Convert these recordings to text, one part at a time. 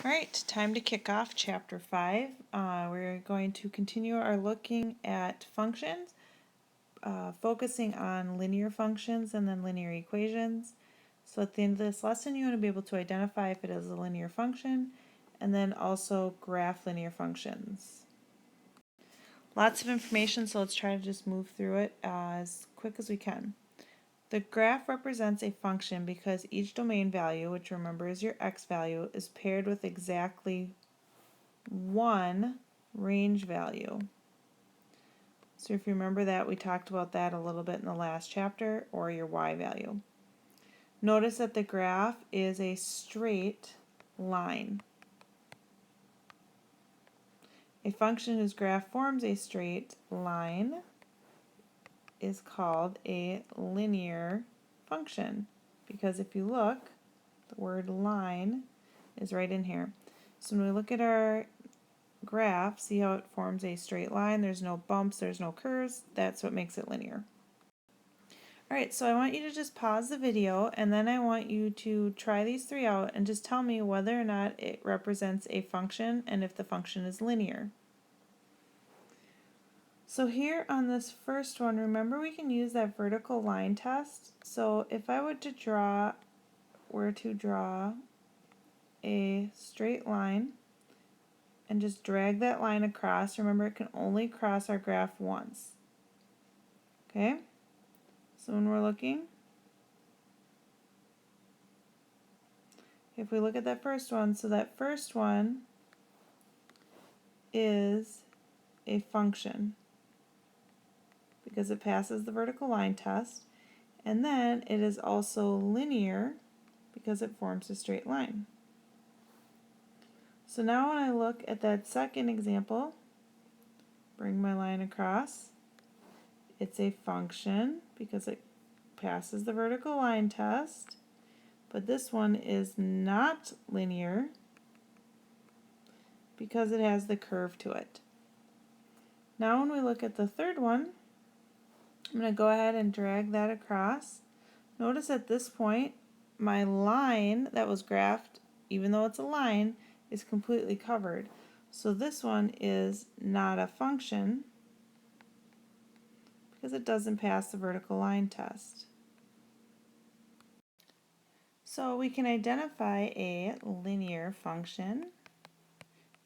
All right, time to kick off Chapter 5. We're going to continue our looking at functions, focusing on linear functions and then linear equations. So at the end of this lesson, you want to be able to identify if it is a linear function and then also graph linear functions. Lots of information, so let's try to just move through it as quick as we can. The graph represents a function because each domain value, which remember is your x value, is paired with exactly one range value. So if you remember that, we talked about that a little bit in the last chapter, or your y value. Notice that the graph is a straight line. A function whose graph forms a straight line is called a linear function, because if you look, the word line is right in here. So when we look at our graph, see how it forms a straight line, there's no bumps, there's no curves, that's what makes it linear. Alright, so I want you to just pause the video and then I want you to try these three out and just tell me whether or not it represents a function and if the function is linear. So here on this first one, remember we can use that vertical line test. So if I were to draw a straight line and just drag that line across, remember it can only cross our graph once. Okay? So when we're looking, if we look at that first one, so that first one is a function because it passes the vertical line test, and then it is also linear because it forms a straight line. So now when I look at that second example, bring my line across, it's a function because it passes the vertical line test, but this one is not linear because it has the curve to it. Now when we look at the third one, I'm going to go ahead and drag that across. Notice at this point, my line that was graphed, even though it's a line, is completely covered. So this one is not a function because it doesn't pass the vertical line test. So we can identify a linear function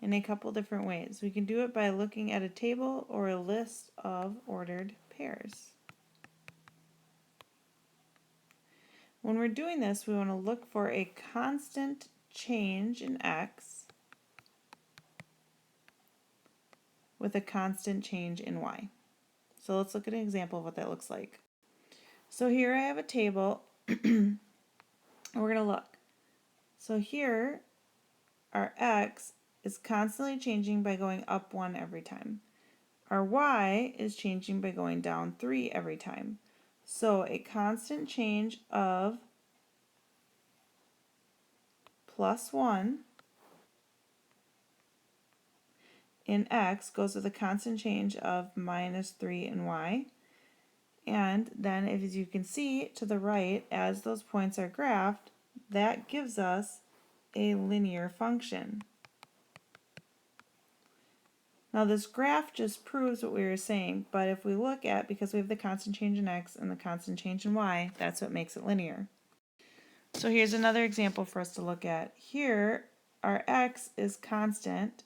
in a couple different ways. We can do it by looking at a table or a list of ordered pairs. When we're doing this, we want to look for a constant change in x with a constant change in y. So let's look at an example of what that looks like. So here I have a table and we're going to look. So here our x is constantly changing by going up 1 every time. Our y is changing by going down 3 every time. So a constant change of +1 in x goes with a constant change of -3 in y. And then as you can see to the right, as those points are graphed, that gives us a linear function. Now this graph just proves what we were saying, but if we look at, because we have the constant change in x and the constant change in y, that's what makes it linear. So here's another example for us to look at. Here, our x is constant,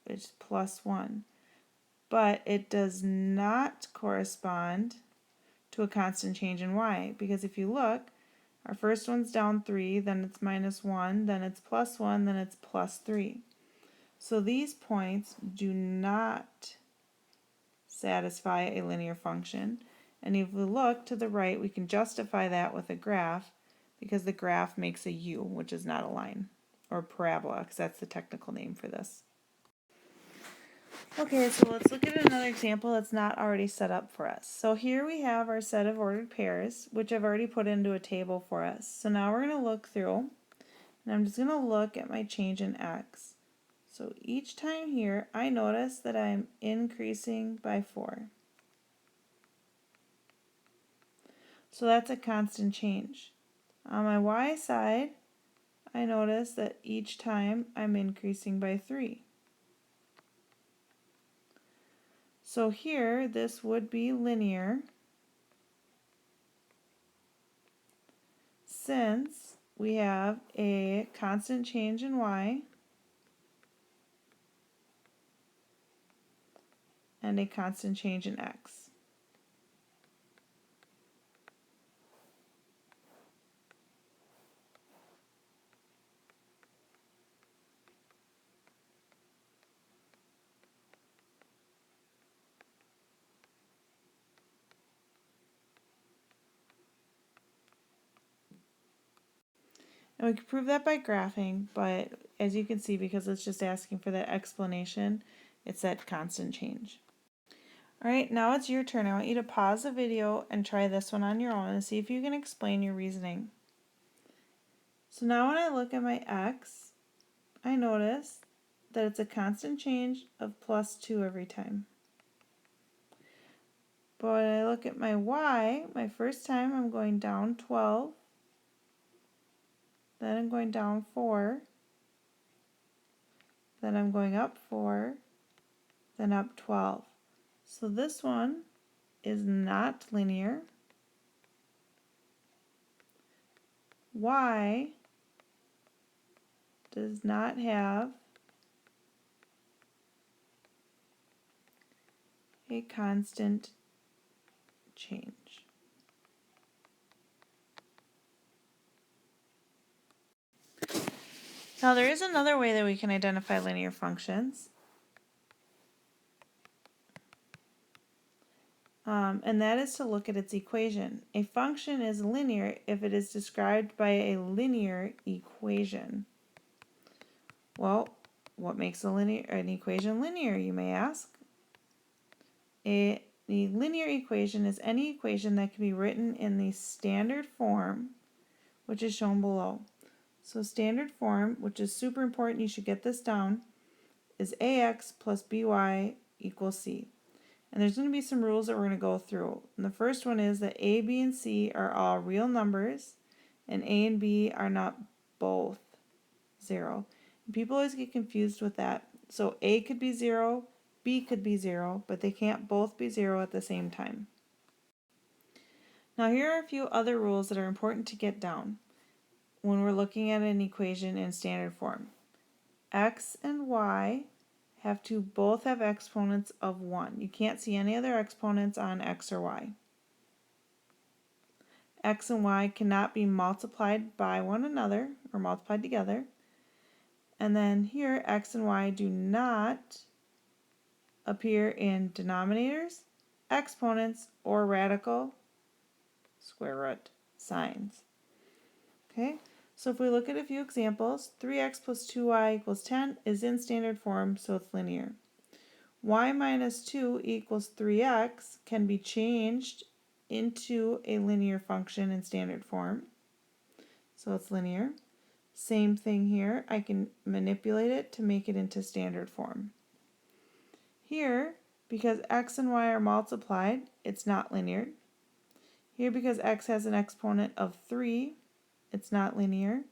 which is +1, but it does not correspond to a constant change in y, because if you look, our first one's down 3, then it's -1, then it's +1, then it's +3. So these points do not satisfy a linear function. And if we look to the right, we can justify that with a graph because the graph makes a U, which is not a line, or parabola, because that's the technical name for this. Okay, so let's look at another example that's not already set up for us. So here we have our set of ordered pairs, which I've already put into a table for us. So now we're going to look through, and I'm just going to look at my change in x. So each time here, I notice that I'm increasing by 4. So that's a constant change. On my y side, I notice that each time I'm increasing by 3. So here, this would be linear since we have a constant change in y and a constant change in x. And we can prove that by graphing, but as you can see, because it's just asking for that explanation, it's that constant change. Alright, now it's your turn. I want you to pause the video and try this one on your own and see if you can explain your reasoning. So now when I look at my x, I notice that it's a constant change of plus 2 every time. But when I look at my y, my first time I'm going down 12, then I'm going down 4, then I'm going up 4, then up 12. So this one is not linear. Y does not have a constant change. Now there is another way that we can identify linear functions. And that is to look at its equation. A function is linear if it is described by a linear equation. Well, what makes an equation linear, you may ask? The linear equation is any equation that can be written in the standard form, which is shown below. So standard form, which is super important, you should get this down, is ax plus by equals c. And there's going to be some rules that we're going to go through. And the first one is that a, b, and c are all real numbers, and a and b are not both 0. And people always get confused with that. So a could be 0, b could be 0, but they can't both be 0 at the same time. Now here are a few other rules that are important to get down when we're looking at an equation in standard form. X and y have to both have exponents of 1. You can't see any other exponents on x or y. X and y cannot be multiplied by one another or multiplied together. And then here, x and y do not appear in denominators, exponents, or radical square root signs. Okay, so if we look at a few examples, 3x plus 2y equals 10 is in standard form, so it's linear. Y minus 2 equals 3x can be changed into a linear function in standard form, so it's linear. Same thing here, I can manipulate it to make it into standard form. Here, because x and y are multiplied, it's not linear. Here, because x has an exponent of 3, it's not linear.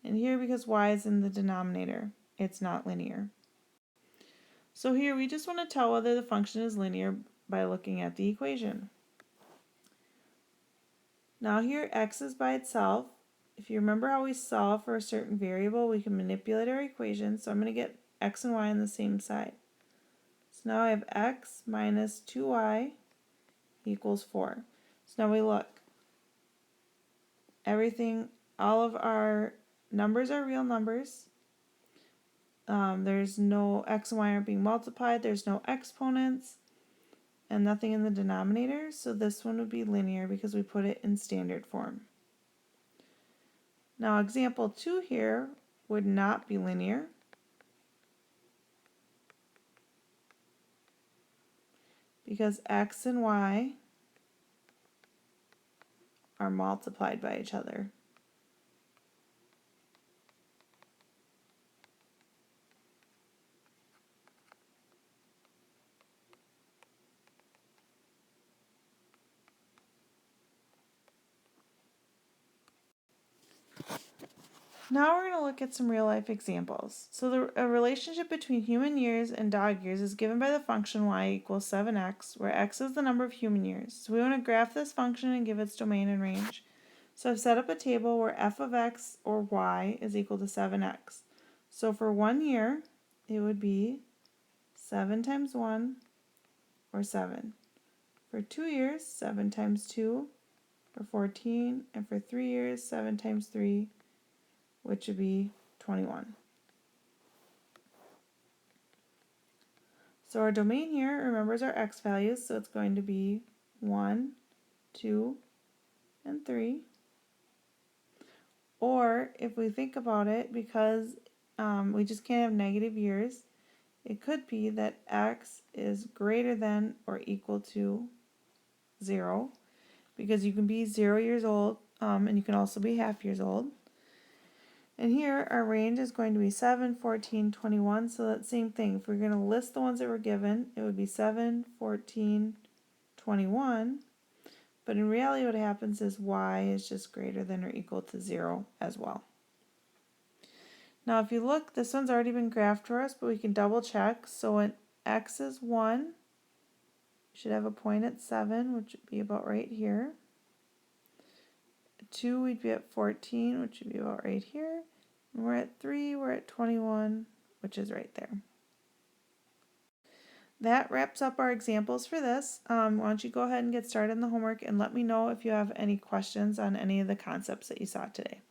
And here, because y is in the denominator, it's not linear. So here we just want to tell whether the function is linear by looking at the equation. Now here x is by itself. If you remember how we solve for a certain variable, we can manipulate our equation. So I'm going to get x and y on the same side. So now I have x minus 2y equals 4. So now we look. All of our numbers are real numbers. There's no x and y aren't being multiplied, there's no exponents, and nothing in the denominator, so this one would be linear because we put it in standard form. Now example 2 here would not be linear because x and y are multiplied by each other. Now we're going to look at some real life examples. So a relationship between human years and dog years is given by the function y equals 7x, where x is the number of human years. So we want to graph this function and give its domain and range. So I've set up a table where f of x or y is equal to 7x. So for 1 year, it would be 7 times 1, or 7. For 2 years, 7 times 2, or 14. And for 3 years, 7 times 3, which would be 21. So our domain here remembers our x values, so it's going to be 1, 2, and 3. Or if we think about it, because we just can't have negative years, it could be that x is greater than or equal to 0, because you can be 0 years old and you can also be half years old. And here our range is going to be 7, 14, 21, so that same thing. If we're going to list the ones that were given, it would be 7, 14, 21. But in reality what happens is y is just greater than or equal to 0 as well. Now if you look, this one's already been graphed for us, but we can double check. So when x is 1, you should have a point at 7, which would be about right here. 2, we'd be at 14, which would be about right here. And we're at 3, we're at 21, which is right there. That wraps up our examples for this. Why don't you go ahead and get started on the homework and let me know if you have any questions on any of the concepts that you saw today.